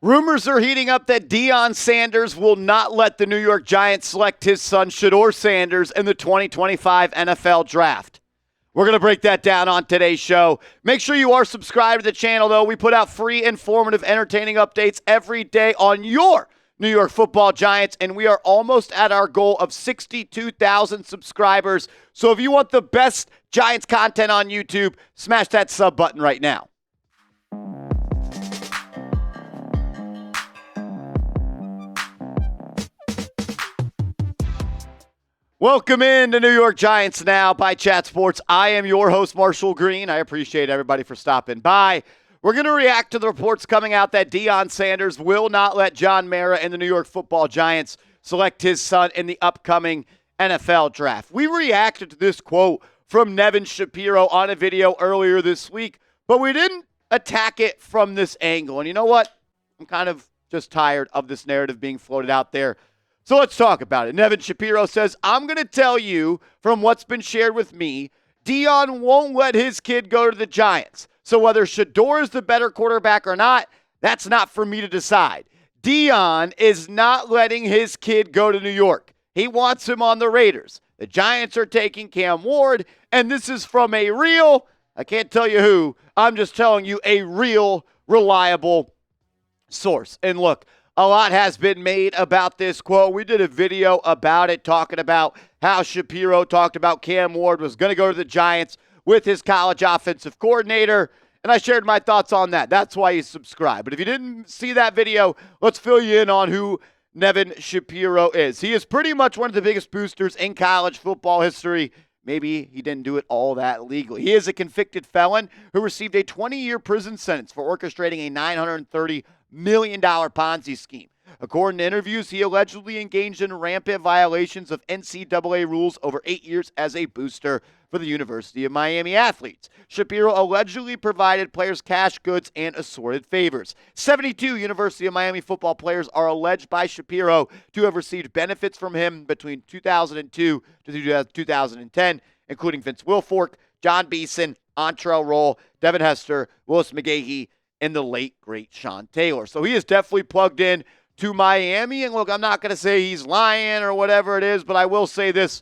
Rumors are heating up that Deion Sanders will not let the New York Giants select his son, Shedeur Sanders, in the 2025 NFL Draft. We're going to break that down on today's show. Make sure you are subscribed to the channel, though. We put out free, informative, entertaining updates every day on your New York Football Giants, and we are almost at our goal of 62,000 subscribers. So if you want the best Giants content on YouTube, smash that sub button right now. Welcome in to New York Giants Now by Chat Sports. I am your host, Marshall Green. I appreciate everybody for stopping by. We're going to react to the reports coming out that Deion Sanders will not let John Mara and the New York Football Giants select his son in the upcoming NFL Draft. We reacted to this quote from Nevin Shapiro on a video earlier this week, but we didn't attack it from this angle. And you know what? I'm kind of just tired of this narrative being floated out there. So let's talk about it. Nevin Shapiro says, I'm going to tell you from what's been shared with me, Deion won't let his kid go to the Giants. So whether Shedeur is the better quarterback or not, that's not for me to decide. Deion is not letting his kid go to New York. He wants him on the Raiders. The Giants are taking Cam Ward, and this is from a real, I can't tell you who, I'm just telling you a real, reliable source. And look, a lot has been made about this quote. We did a video about it, talking about how Shapiro talked about Cam Ward was going to go to the Giants with his college offensive coordinator, and I shared my thoughts on that. That's why you subscribe. But if you didn't see that video, let's fill you in on who Nevin Shapiro is. He is pretty much one of the biggest boosters in college football history. Maybe he didn't do it all that legally. He is a convicted felon who received a 20-year prison sentence for orchestrating a $930 million Ponzi scheme. According to interviews, he allegedly engaged in rampant violations of NCAA rules over 8 years as a booster for the University of Miami athletes. Shapiro allegedly provided players cash, goods, and assorted favors. 72 University of Miami football players are alleged by Shapiro to have received benefits from him between 2002 to 2010, including Vince Wilfork, John Beeson, Antrell Roll, Devin Hester, Willis McGahee, and the late, great Sean Taylor. So he is definitely plugged in to Miami. And look, I'm not going to say he's lying or whatever it is, but I will say this.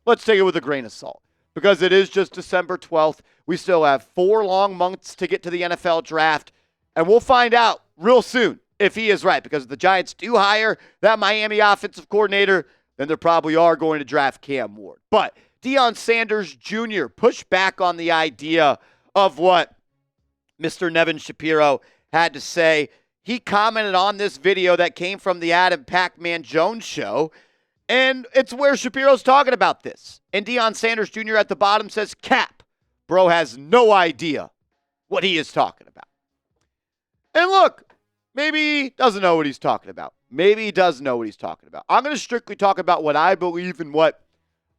Let's take it with a grain of salt, because it is just December 12th. We still have 4 long months to get to the NFL Draft, and we'll find out real soon if he is right, because if the Giants do hire that Miami offensive coordinator, then they probably are going to draft Cam Ward. But Deion Sanders Jr. pushed back on the idea of what Mr. Nevin Shapiro had to say. He commented on this video that came from the Adam Pac-Man Jones show, and it's where Shapiro's talking about this. And Deion Sanders Jr. at the bottom says, "Cap, bro has no idea what he is talking about." And look, maybe he doesn't know what he's talking about. Maybe he does know what he's talking about. I'm going to strictly talk about what I believe and what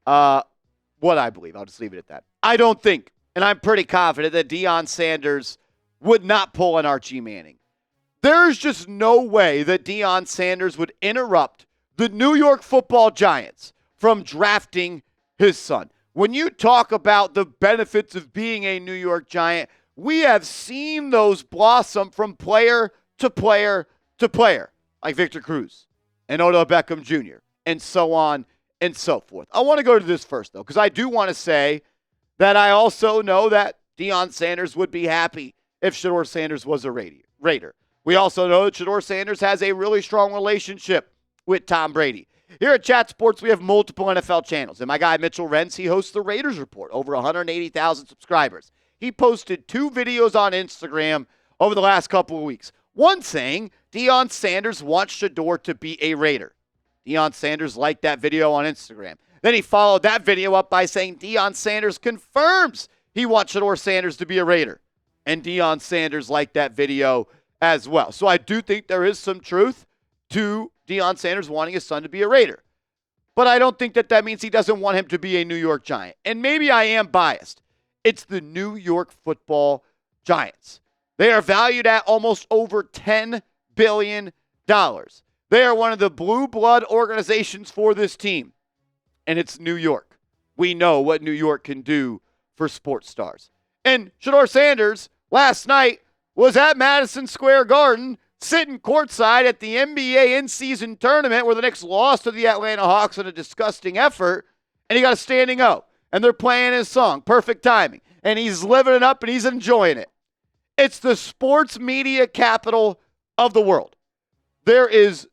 I believe. I'll just leave it at that. I don't think, and I'm pretty confident, that Deion Sanders would not pull an Archie Manning. There's just no way that Deion Sanders would interrupt the New York Football Giants from drafting his son. When you talk about the benefits of being a New York Giant, we have seen those blossom from player to player to player, like Victor Cruz and Odell Beckham Jr., and so on and so forth. I want to go to this first, though, because I do want to say that I also know that Deion Sanders would be happy if Shedeur Sanders was a Raider. We also know that Shedeur Sanders has a really strong relationship with Tom Brady. Here at Chat Sports, we have multiple NFL channels. And my guy Mitchell Renz, he hosts the Raiders Report, over 180,000 subscribers. He posted 2 videos on Instagram over the last couple of weeks. One saying Deion Sanders wants Shedeur to be a Raider. Deion Sanders liked that video on Instagram. Then he followed that video up by saying Deion Sanders confirms he wants Shedeur Sanders to be a Raider. And Deion Sanders liked that video as well. So I do think there is some truth to Deion Sanders wanting his son to be a Raider. But I don't think that means he doesn't want him to be a New York Giant. And maybe I am biased. It's the New York Football Giants. They are valued at almost over $10 billion. They are one of the blue blood organizations for this team. And it's New York. We know what New York can do for sports stars. And Shedeur Sanders last night was at Madison Square Garden sitting courtside at the NBA in-season tournament where the Knicks lost to the Atlanta Hawks in a disgusting effort, and he got a standing O. And they're playing his song, perfect timing. And he's living it up and he's enjoying it. It's the sports media capital of the world. There is,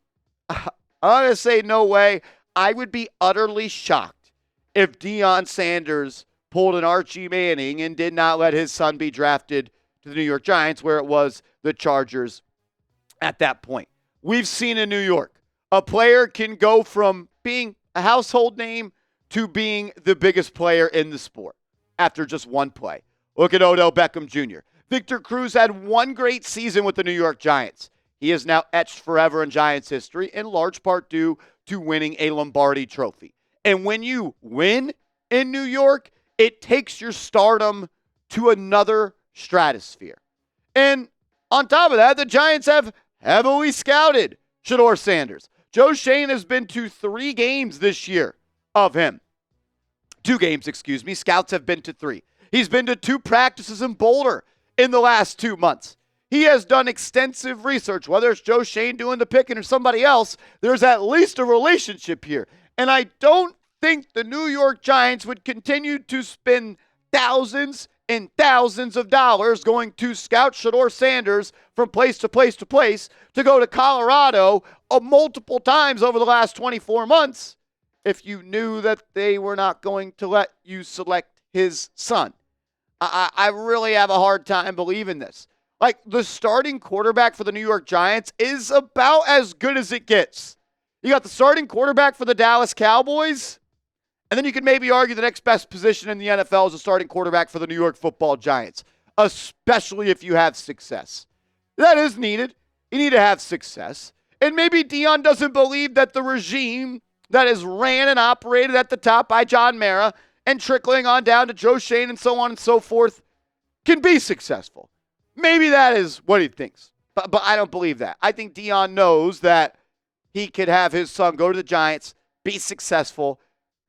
I'm going to say no way. I would be utterly shocked if Deion Sanders pulled an Archie Manning and did not let his son be drafted to the New York Giants, where it was the Chargers at that point. We've seen in New York, a player can go from being a household name to being the biggest player in the sport after just one play. Look at Odell Beckham Jr. Victor Cruz had one great season with the New York Giants. He is now etched forever in Giants history, in large part due to winning a Lombardi trophy. And when you win in New York, it takes your stardom to another stratosphere. And on top of that, the Giants have heavily scouted Shedeur Sanders. Joe Schoen has been to 3 games this year of him. 2 games, Scouts have been to 3. He's been to 2 practices in Boulder in the last 2 months. He has done extensive research. Whether it's Joe Schoen doing the picking or somebody else, there's at least a relationship here. And I don't think the New York Giants would continue to spend thousands and thousands of dollars going to scout Shedeur Sanders from place to place to place to go to Colorado multiple times over the last 24 months if you knew that they were not going to let you select his son. I really have a hard time believing this. Like, the starting quarterback for the New York Giants is about as good as it gets. You got the starting quarterback for the Dallas Cowboys, and then you could maybe argue the next best position in the NFL is a starting quarterback for the New York Football Giants, especially if you have success. That is needed. You need to have success. And maybe Deion doesn't believe that the regime that is ran and operated at the top by John Mara and trickling on down to Joe Schoen and so on and so forth can be successful. Maybe that is what he thinks. But I don't believe that. I think Deion knows that he could have his son go to the Giants, be successful.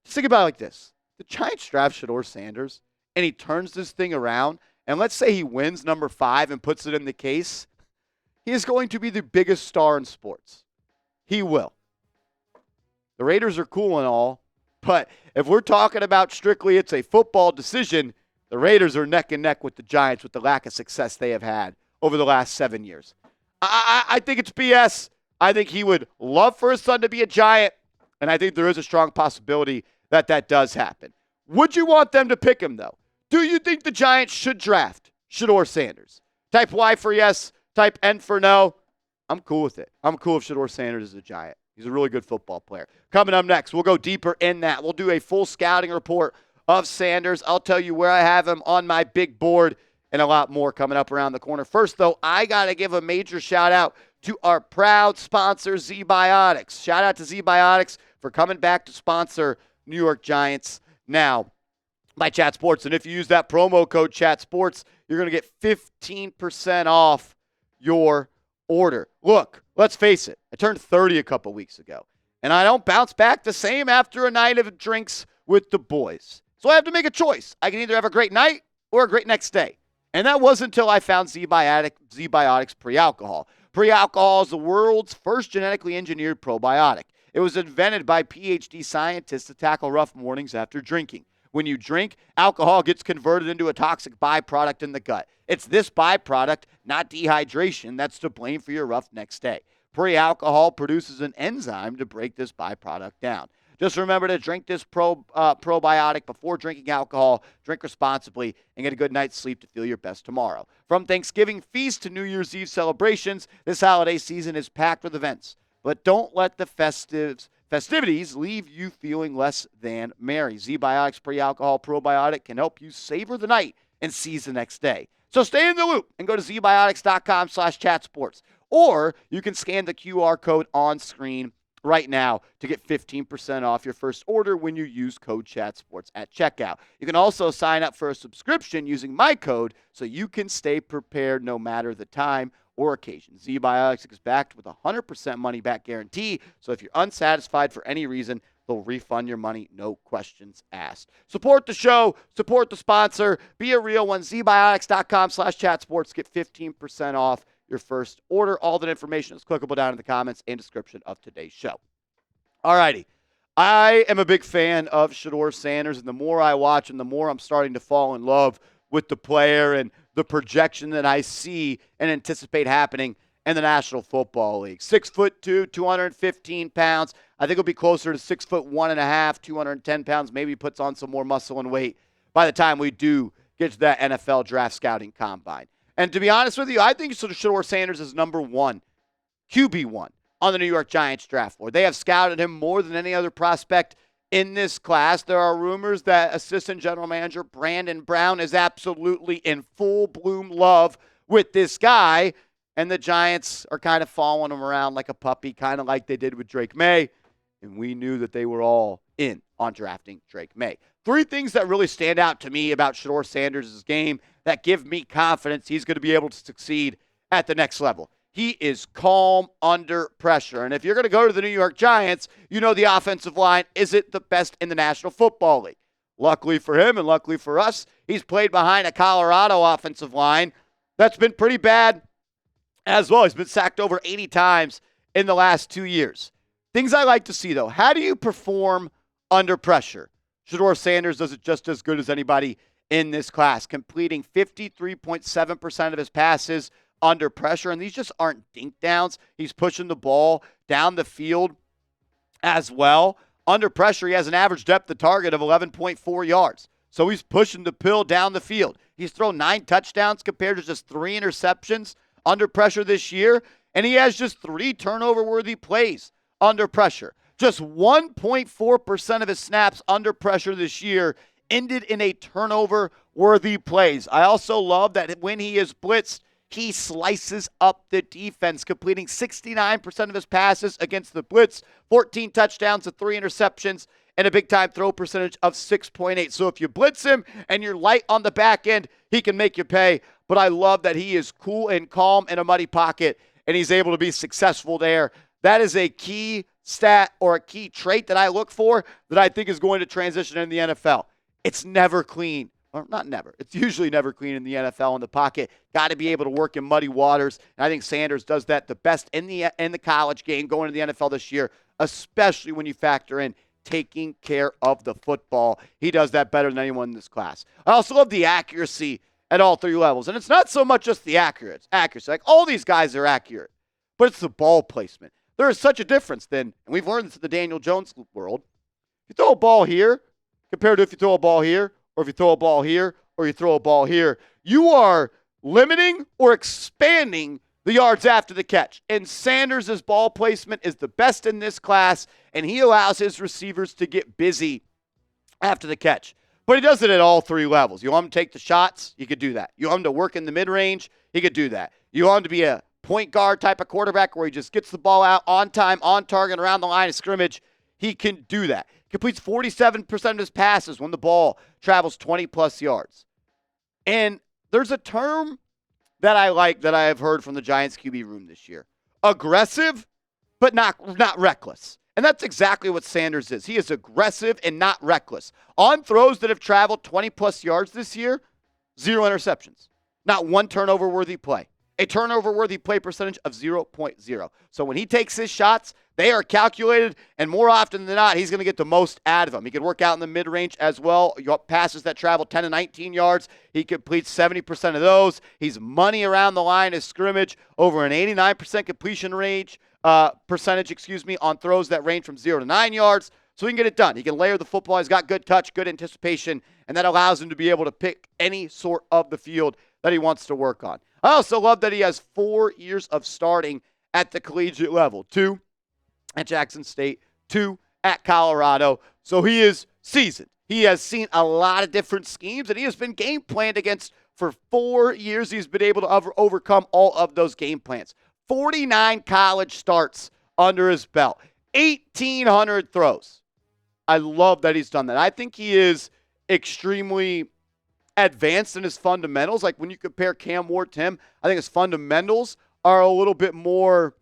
Just think about it like this. The Giants draft Shedeur Sanders, and he turns this thing around, and let's say he wins number 5 and puts it in the case. He is going to be the biggest star in sports. He will. The Raiders are cool and all, but if we're talking about strictly it's a football decision, the Raiders are neck and neck with the Giants with the lack of success they have had over the last 7 years. I think it's BS. I think he would love for his son to be a Giant, and I think there is a strong possibility that that does happen. Would you want them to pick him, though? Do you think the Giants should draft Shedeur Sanders? Type Y for yes, type N for no. I'm cool with it. I'm cool if Shedeur Sanders is a Giant. He's a really good football player. Coming up next, we'll go deeper in that. We'll do a full scouting report of Sanders. I'll tell you where I have him on my big board and a lot more coming up around the corner. First, though, I got to give a major shout-out to our proud sponsor, ZBiotics. Shout out to ZBiotics for coming back to sponsor New York Giants now by Chat Sports. And if you use that promo code Chat Sports, you're going to get 15% off your order. Look, let's face it. I turned 30 a couple weeks ago, and I don't bounce back the same after a night of drinks with the boys. So I have to make a choice. I can either have a great night or a great next day. And that wasn't until I found ZBiotics Pre-Alcohol. Pre-Alcohol is the world's first genetically engineered probiotic. It was invented by PhD scientists to tackle rough mornings after drinking. When you drink, alcohol gets converted into a toxic byproduct in the gut. It's this byproduct, not dehydration, that's to blame for your rough next day. Pre-alcohol produces an enzyme to break this byproduct down. Just remember to drink this probiotic before drinking alcohol. Drink responsibly and get a good night's sleep to feel your best tomorrow. From Thanksgiving feast to New Year's Eve celebrations, this holiday season is packed with events. But don't let the festivities leave you feeling less than merry. ZBiotics Pre-Alcohol Probiotic can help you savor the night and seize the next day. So stay in the loop and go to zbiotics.com/chatsports. Or you can scan the QR code on screen right now to get 15% off your first order when you use code ChatSports at checkout. You can also sign up for a subscription using my code so you can stay prepared no matter the time or occasion. ZBiotics is backed with a 100% money-back guarantee, so if you're unsatisfied for any reason, they'll refund your money, no questions asked. Support the show, support the sponsor, be a real one. ZBiotics.com/chatsports, get 15% off your first order. All that information is clickable down in the comments and description of today's show. All righty. I am a big fan of Shedeur Sanders, and the more I watch him, the more I'm starting to fall in love with the player and the projection that I see and anticipate happening in the National Football League. 6'2", 215 pounds. I think he'll be closer to 6'1.5", 210 pounds. Maybe he puts on some more muscle and weight by the time we do get to that NFL draft scouting combine. And to be honest with you, I think Shedeur Sanders is number one, QB1 on the New York Giants draft board. They have scouted him more than any other prospect in this class. There are rumors that assistant general manager Brandon Brown is absolutely in full bloom love with this guy, and the Giants are kind of following him around like a puppy, kind of like they did with Drake May, and we knew that they were all in on drafting Drake May. Three things that really stand out to me about Shedeur Sanders' game that give me confidence he's going to be able to succeed at the next level. He is calm under pressure. And if you're going to go to the New York Giants, you know the offensive line isn't the best in the National Football League. Luckily for him and luckily for us, he's played behind a Colorado offensive line that's been pretty bad as well. He's been sacked over 80 times in the last 2 years. Things I like to see, though. How do you perform under pressure? Shedeur Sanders does it just as good as anybody in this class, completing 53.7% of his passes under pressure, and these just aren't dink downs. He's pushing the ball down the field as well. Under pressure, he has an average depth of target of 11.4 yards. So he's pushing the pill down the field. He's thrown 9 touchdowns compared to just 3 interceptions under pressure this year, and he has just 3 turnover-worthy plays under pressure. Just 1.4% of his snaps under pressure this year ended in a turnover-worthy plays. I also love that when he is blitzed, he slices up the defense, completing 69% of his passes against the blitz, 14 touchdowns to 3 interceptions, and a big-time throw percentage of 6.8. So if you blitz him and you're light on the back end, he can make you pay. But I love that he is cool and calm in a muddy pocket, and he's able to be successful there. That is a key stat or a key trait that I look for that I think is going to transition in the NFL. It's never clean. Or not never. It's usually never clean in the NFL in the pocket. Got to be able to work in muddy waters. And I think Sanders does that the best in the college game going to the NFL this year, especially when you factor in taking care of the football. He does that better than anyone in this class. I also love the accuracy at all 3 levels. And it's not so much just the accuracy. Like, all these guys are accurate, but it's the ball placement. There is such a difference then, and we've learned this in the Daniel Jones world. If you throw a ball here compared to if you throw a ball here, or if you throw a ball here, or you throw a ball here, you are limiting or expanding the yards after the catch. And Sanders' ball placement is the best in this class, and he allows his receivers to get busy after the catch. But he does it at all 3 levels. You want him to take the shots? He could do that. You want him to work in the mid-range? He could do that. You want him to be a point guard type of quarterback where he just gets the ball out on time, on target, around the line of scrimmage? He can do that. Completes 47% of his passes when the ball travels 20-plus yards. And there's a term that I like that I have heard from the Giants QB room this year. Aggressive, but not reckless. And that's exactly what Sanders is. He is aggressive and not reckless. On throws that have traveled 20-plus yards this year, 0 interceptions. Not 1 turnover-worthy play. A turnover-worthy play percentage of 0.0. So when he takes his shots, they are calculated, and more often than not, he's going to get the most out of them. He can work out in the mid-range as well. Passes that travel 10 to 19 yards, he completes 70% of those. He's money around the line of scrimmage, over an 89% completion percentage on throws that range from 0 to 9 yards. So he can get it done. He can layer the football. He's got good touch, good anticipation, and that allows him to be able to pick any sort of the field that he wants to work on. I also love that he has 4 years of starting at the collegiate level. 2 at Jackson State, 2 at Colorado. So he is seasoned. He has seen a lot of different schemes, and he has been game planned against for 4 years. He's been able to overcome all of those game plans. 49 college starts under his belt. 1,800 throws. I love that he's done that. I think he is extremely advanced in his fundamentals. Like when you compare Cam Ward to him, I think his fundamentals are a little bit more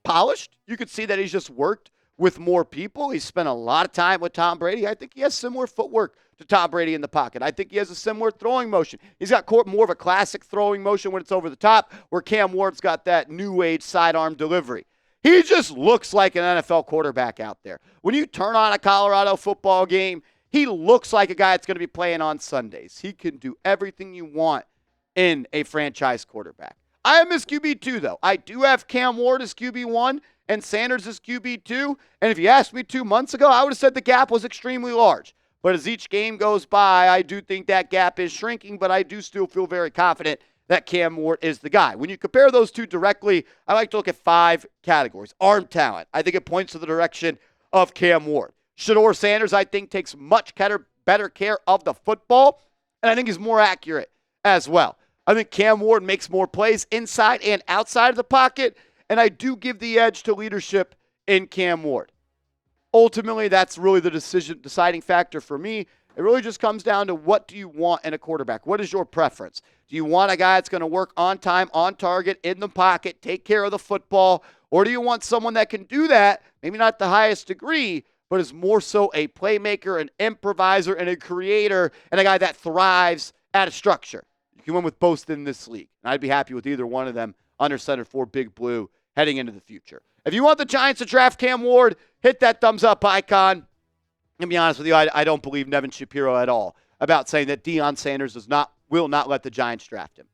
polished. You could see that he's just worked with more people. He spent a lot of time with Tom Brady. I think he has similar footwork to Tom Brady in the pocket. I think he has a similar throwing motion. He's got more of a classic throwing motion when it's over the top, where Cam Ward's got that new age sidearm delivery. He just looks like an NFL quarterback out there. When you turn on a Colorado football game, he looks like a guy that's going to be playing on Sundays. He can do everything you want in a franchise quarterback. I am his QB2, though. I do have Cam Ward as QB1 and Sanders as QB2. And if you asked me 2 months ago, I would have said the gap was extremely large. But as each game goes by, I do think that gap is shrinking, but I do still feel very confident that Cam Ward is the guy. When you compare those two directly, I like to look at 5 categories. Arm talent. I think it points to the direction of Cam Ward. Shedeur Sanders, I think, takes much better care of the football, and I think he's more accurate as well. I think Cam Ward makes more plays inside and outside of the pocket, and I do give the edge to leadership in Cam Ward. Ultimately, that's really the deciding factor for me. It really just comes down to, what do you want in a quarterback? What is your preference? Do you want a guy that's going to work on time, on target, in the pocket, take care of the football, or do you want someone that can do that, maybe not the highest degree, but is more so a playmaker, an improviser, and a creator, and a guy that thrives at a structure? You can win with both in this league, and I'd be happy with either one of them under center for Big Blue heading into the future. If you want the Giants to draft Cam Ward, hit that thumbs up icon. To be honest with you, I don't believe Nevin Shapiro at all about saying that Deion Sanders will not let the Giants draft him.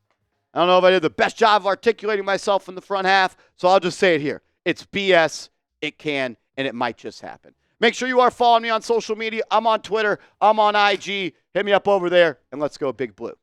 I don't know if I did the best job of articulating myself in the front half, so I'll just say it here. It's BS. It can, and it might just happen. Make sure you are following me on social media. I'm on Twitter. I'm on IG. Hit me up over there, and let's go Big Blue.